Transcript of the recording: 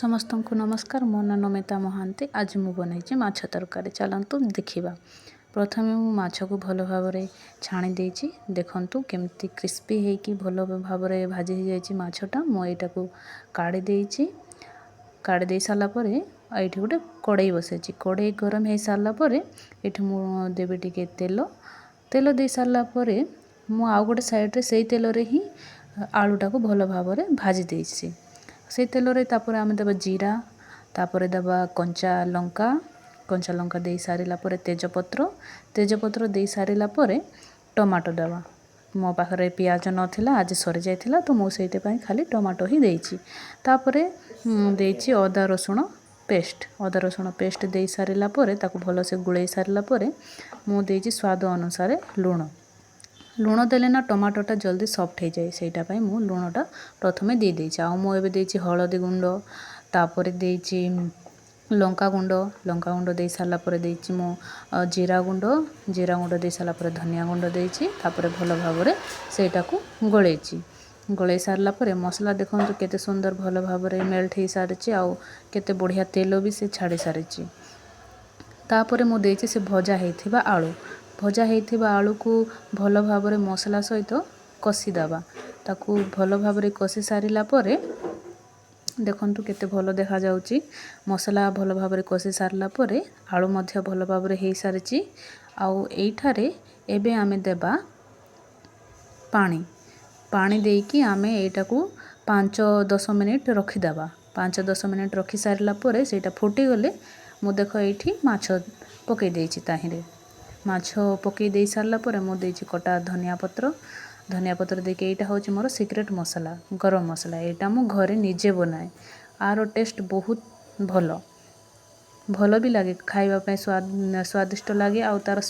ସମସ୍ତଙ୍କୁ ନମସ୍କାର। ମୋ ନାଁ ନମିତା ମହାନ୍ତି। ଆଜି ମୁଁ ବନେଇଛି ମାଛ ତରକାରୀ। ଚାଲନ୍ତୁ ଦେଖିବା। ପ୍ରଥମେ ମୁଁ ମାଛକୁ ଭଲ ଭାବରେ ଛାଣି ଦେଇଛି। ଦେଖନ୍ତୁ କେମିତି କ୍ରିସ୍ପି ହେଇକି ଭଲ ଭାବରେ ଭାଜି ହେଇଯାଇଛି ମାଛଟା। ମୁଁ ଏଇଟାକୁ କାଢ଼ି ଦେଇଛି। କାଢ଼ି ଦେଇ ସାରିଲା ପରେ ଏଇଠି ଗୋଟେ କଡ଼େଇ ବସାଇଛି। କଡ଼େଇ ଗରମ ହେଇସାରିଲା ପରେ ଏଇଠି ମୁଁ ଦେବି ଟିକେ ତେଲ ଦେଇ ସାରିଲା ପରେ ମୁଁ ଆଉ ଗୋଟେ ସାଇଡ଼୍ରେ ସେଇ ତେଲରେ ହିଁ ଆଳୁଟାକୁ ଭଲ ଭାବରେ ଭାଜି ଦେଇଛି। ସେଇ ତେଲରେ ତାପରେ ଆମେ ଦେବା ଜିରା, ତାପରେ ଦେବା କଞ୍ଚା ଲଙ୍କା ଦେଇ ସାରିଲା ପରେ ତେଜପତ୍ର ଦେଇ ସାରିଲା ପରେ ଟମାଟୋ ଦେବା। ମୋ ପାଖରେ ପିଆଜ ନଥିଲା, ଆଜି ସରିଯାଇଥିଲା, ତ ମୁଁ ସେଇଥିପାଇଁ ଖାଲି ଟମାଟୋ ହିଁ ଦେଇଛି। ତାପରେ ଦେଇଛି ଅଦା ରସୁଣ ପେଷ୍ଟ ଦେଇ ସାରିଲା ପରେ ତାକୁ ଭଲସେ ଗୋଳେଇ ସାରିଲା ପରେ ମୁଁ ଦେଇଛି ସ୍ୱାଦ ଅନୁସାରେ ଲୁଣ ଦେଲେ ନା ଟମାଟୋଟା ଜଲ୍ଦି ସଫ୍ଟ ହେଇଯାଏ, ସେଇଟା ପାଇଁ ମୁଁ ଲୁଣଟା ପ୍ରଥମେ ଦେଇଛି। ଆଉ ମୁଁ ଏବେ ଦେଇଛି ହଳଦୀ ଗୁଣ୍ଡ, ତାପରେ ଦେଇଛି ଲଙ୍କାଗୁଣ୍ଡ ଦେଇ ସାରିଲା ପରେ ଦେଇଛି ମୁଁ ଜିରା ଗୁଣ୍ଡ ଦେଇ ସାରିଲା ପରେ ଧନିଆ ଗୁଣ୍ଡ ଦେଇଛି। ତାପରେ ଭଲ ଭାବରେ ସେଇଟାକୁ ଗୋଳେଇ ସାରିଲା ପରେ ମସଲା ଦେଖନ୍ତୁ କେତେ ସୁନ୍ଦର ଭଲ ଭାବରେ ମେଲ୍ଟ ହେଇସାରିଛି, ଆଉ କେତେ ବଢ଼ିଆ ତେଲ ବି ସେ ଛାଡ଼ି ସାରିଛି। ତାପରେ ମୁଁ ଦେଇଛି ସେ ଭଜା ହେଇଥିବା ଆଳୁକୁ ଭଲ ଭାବରେ ମସଲା ସହିତ କଷିଦେବା। ତାକୁ ଭଲ ଭାବରେ କଷି ସାରିଲା ପରେ ଦେଖନ୍ତୁ କେତେ ଭଲ ଦେଖାଯାଉଛି। ମସଲା ଭଲ ଭାବରେ କଷି ସାରିଲା ପରେ ଆଳୁ ମଧ୍ୟ ଭଲ ଭାବରେ ହେଇସାରିଛି। ଆଉ ଏଇଠାରେ ଏବେ ଆମେ ଦେବା ପାଣି ଦେଇକି ଆମେ ଏଇଟାକୁ 5-10 ମିନିଟ୍ ରଖିଦେବା। 5-10 ମିନିଟ୍ ରଖି ସାରିଲା ପରେ ସେଇଟା ଫୁଟିଗଲେ ମୁଁ ଦେଖ ଏଇଠି ମାଛ ପକାଇ ଦେଇଛି। ତାହିଁରେ ମାଛ ପକାଇ ଦେଇ ସାରିଲା ପରେ ମୁଁ ଦେଇଛି କଟା ଧନିଆ ପତ୍ର ଦେଇକି ଏଇଟା ହେଉଛି ମୋର ସିକ୍ରେଟ୍ ମସଲା, ଗରମ ମସଲା। ଏଇଟା ମୁଁ ଘରେ ନିଜେ ବନାଏ। ଆର ଟେଷ୍ଟ ବହୁତ ଭଲ ବି ଲାଗେ, ଖାଇବା ପାଇଁ ସ୍ୱାଦିଷ୍ଟ ଲାଗେ, ଆଉ ତା'ର